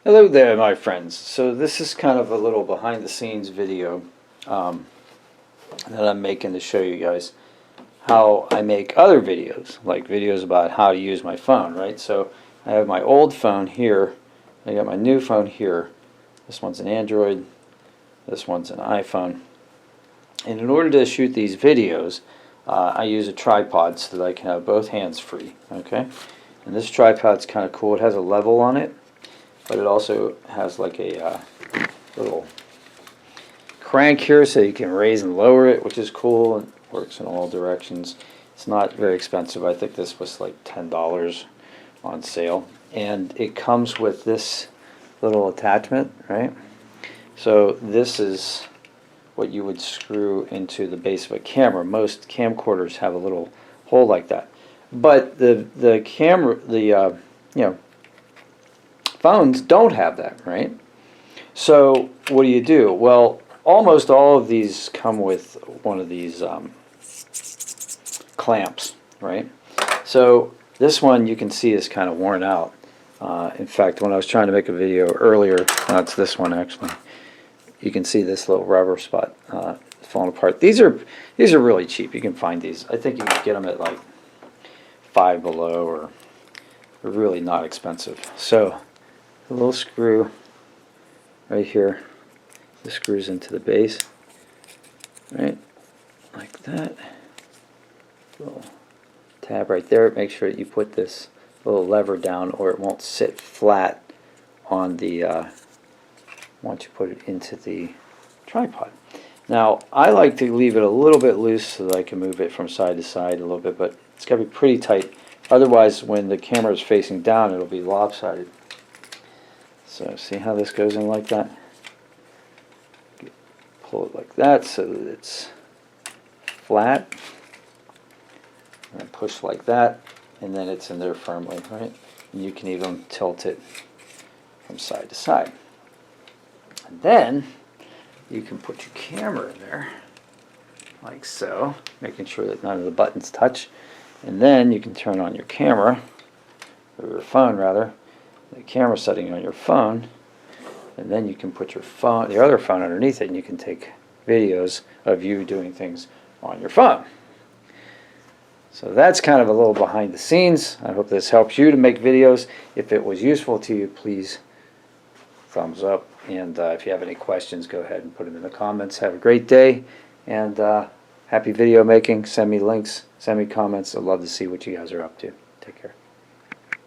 Hello there, my friends. So this is kind of a little behind the scenes video that I'm making to show you guys how I make other videos, like videos about how to use my phone, right? So I have my old phone here, I got my new phone here. This one's an Android, this one's an iPhone. And in order to shoot these videos, I use a tripod so that I can have both hands free, okay? And this tripod's kind of cool. It has a level on it, but it also has like a little crank here so you can raise and lower it, which is cool and works in all directions. It's not very expensive. I think this was like $10 on sale. And it comes with this little attachment, right? So this is what you would screw into the base of a camera. Most camcorders have a little hole like that. But the camera, you know, phones don't have that, right? So what do? Well, almost all of these come with one of these clamps, right? So this one you can see is kind of worn out. In fact, when I was trying to make a video earlier, it's this one actually, you can see this little rubber spot falling apart. These are really cheap. You can find these. I think you can get them at like Five Below, or they're really not expensive. So a little screw right here. This screws into the base, right, like that. Little tab right there. Make sure that you put this little lever down, or it won't sit flat on the once you put it into the tripod. Now I like to leave it a little bit loose so that I can move it from side to side a little bit, but it's got to be pretty tight. Otherwise, when the camera is facing down, it'll be lopsided. So see how this goes in like that? Pull it like that so that it's flat. And push like that, and then it's in there firmly, right? And you can even tilt it from side to side. And then you can put your camera in there, like so, making sure that none of the buttons touch. And then you can turn on your camera, or your phone rather, the camera setting on your phone, and then you can put your phone, the other phone underneath it, and you can take videos of you doing things on your phone. So that's kind of a little behind the scenes. I hope this helps you to make videos. If it was useful to you, please thumbs up. And if you have any questions, go ahead and put them in the comments. Have a great day, and happy video making. Send me links, send me comments. I'd love to see what you guys are up to. Take care.